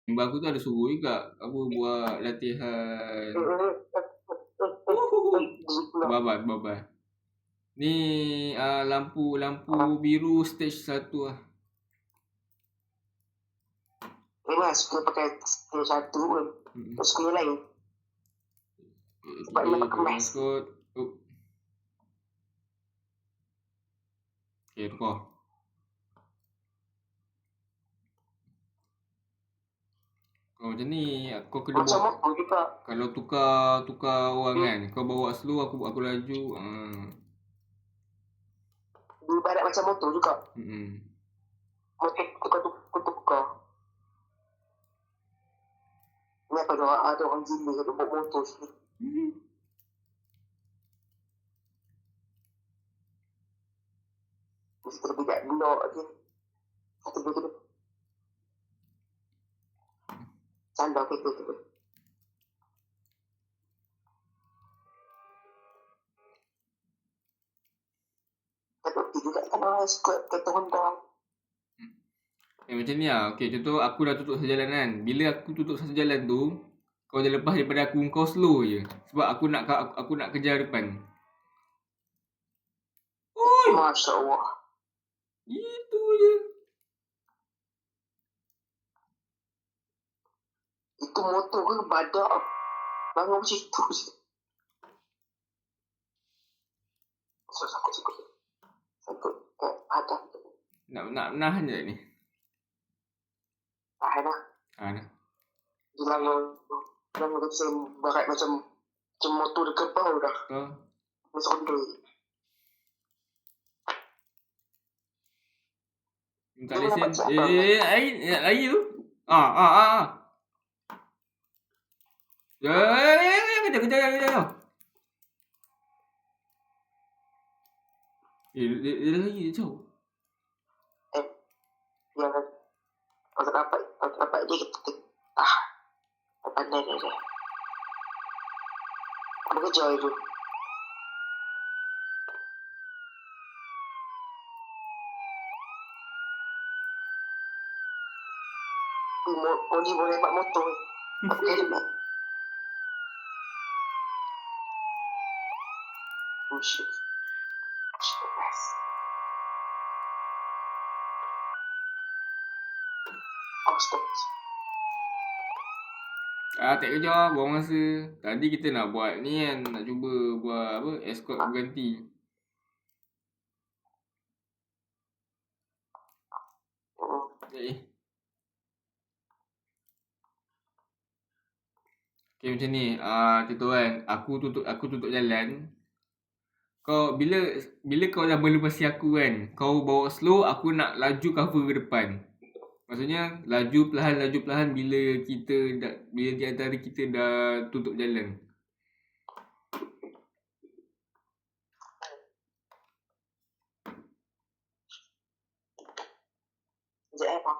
Member aku tu ada suruh juga apa buat latihan. Bye-bye. Ni lampu biru stage 1 lah. Memang suka pakai stage 1 pun. Terus sekolah lain. Sebab dia pakai mask. Okay, tukar. Kau macam ni, kau kena macam bawa. aku juga. Kalau tukar orang kan, kau bawa slow, aku laju. Ibarat macam motor juga. Motor tukar. Ni apa ada orang gila yang bawa motor sini. Mesti terbidak blok je. Satu begitu. Canda kereta tu. Tapi juga kalau squad kereta Honda. Macam ni lah. Okay, contoh aku dah tutup satu jalan kan. Bila aku tutup satu jalan tu, kau dah lepas daripada aku, kau slow je. Sebab aku nak kejar depan. Oi! Masya Allah. Itu je. Itu motor ke badak. Bangun macam itu je. Sakut badak tu. Nak menahan je ni. Tahan lah. Jangan kata barat macam motor dekat bawah dah. Masuk kontrol. Minta lesen. Air tu. Kejap. Dia lagi jauh. Jangan. Kalau dapat dia kita pandai dia. Apa kerja itu? Oni boleh buat motor. Pakai helmet. Oh shit. Stop. Tak kerja, buang masa. Tadi kita nak buat ni kan, nak cuba buat apa, escort berganti. Okay, macam ni. Contoh kan, aku tutup jalan. Kau bila kau dah melepasi aku kan, kau bawa slow, aku nak laju cover ke depan. Maksudnya laju perlahan bila di antara kita dah tutup jalan. Sekejap bang.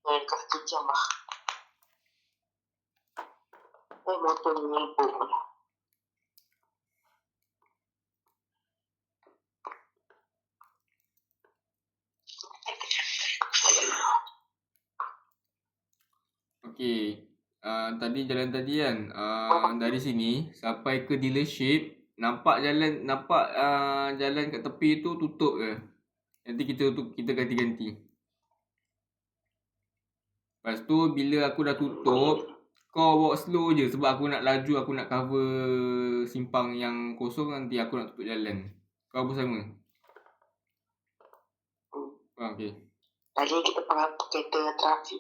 Kau sejam lah. Motor ni pun lah. Okay. Tadi jalan tadi kan, dari sini sampai ke dealership, nampak jalan kat tepi tu tutup ke? Nanti kita ganti-ganti. Lepas tu bila aku dah tutup, kau bawa slow je sebab aku nak laju, aku nak cover simpang yang kosong, nanti aku nak tutup jalan. Kau pun sama? Okay. Tadi kita pakai kereta trafik.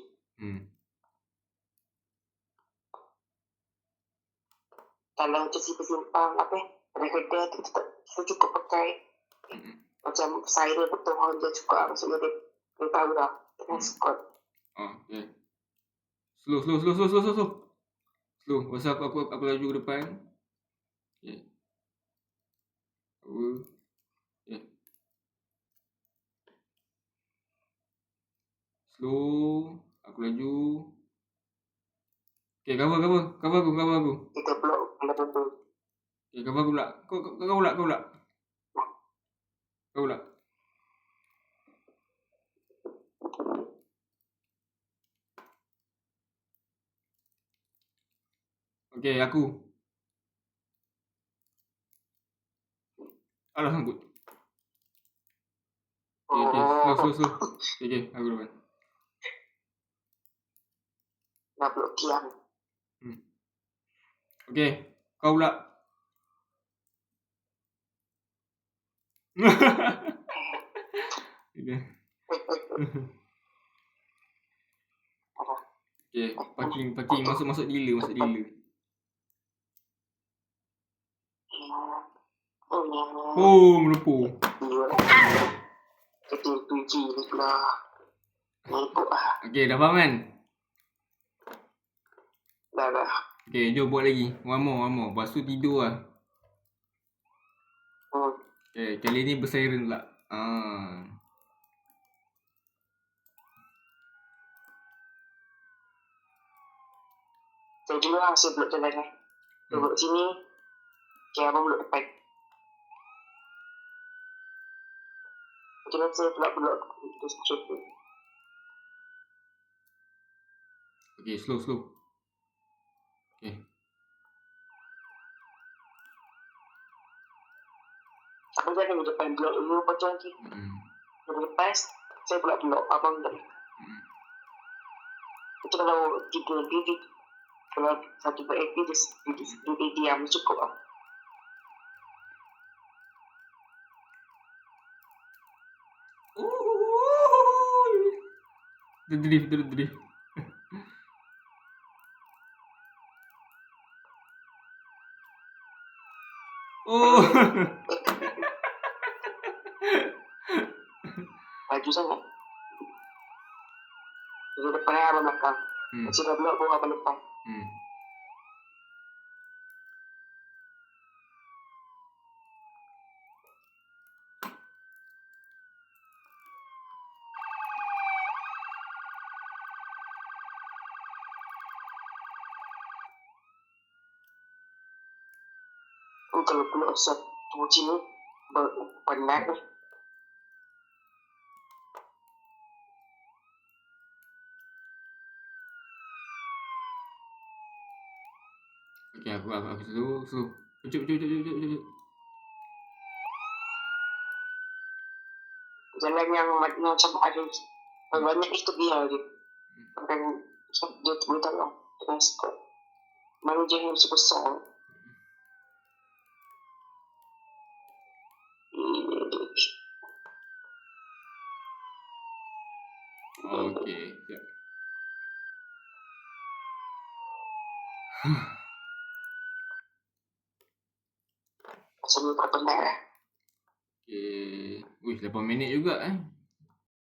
Kalau macam simpang ada kereta tu kita cukup pakai macam siren betul orang dia cukup maksudnya dia tahu dah dengan skot. Okay. Slow. Pasal aku laju ke depan. Okay. Slow. Aku laju. Okay, cover aku. Kita blok ada betul. Okay, cover aku pula. Kau pula. Okay, aku. Alah, sangkut. Okay. Slow. Okay, aku duluan. Nak blok tiang. Okay, kau pula. Okay. Okay, parking. Masuk dealer. Oh, melupur. Ketil puji ni pula. Mabuk lah. Okay, dah faham kan? Dah. Okay, jom buat lagi. One more. Lepas tu tidur lah. Okay, kali ni bersiren pula. Saya dulu lah, saya blok jalan ni. Saya blok sini. Okay, abang blok depan. Macam saya pula blok itu straight tu. Okay, slow. Okay. Abang jangan di depan blok dulu, lepas tu nanti. Lepas, saya pula blok abang blok. Itu kalau 3 LP, kalau 1 LP, dia diam cukup lah. Drift. Oh. Laju sangat. Dari depan abang belakang. Macam dah blok bawa abang depan. Kalau blok satu sini penat ni. Okay, aku slow. Cepat. Jalan yang macam ada banyak itu biar dia. Akan dia tolong dengan skop. Mana je yang sebesar. Okay, siap. Macam ni tak penat lah. Okay. 8 minit juga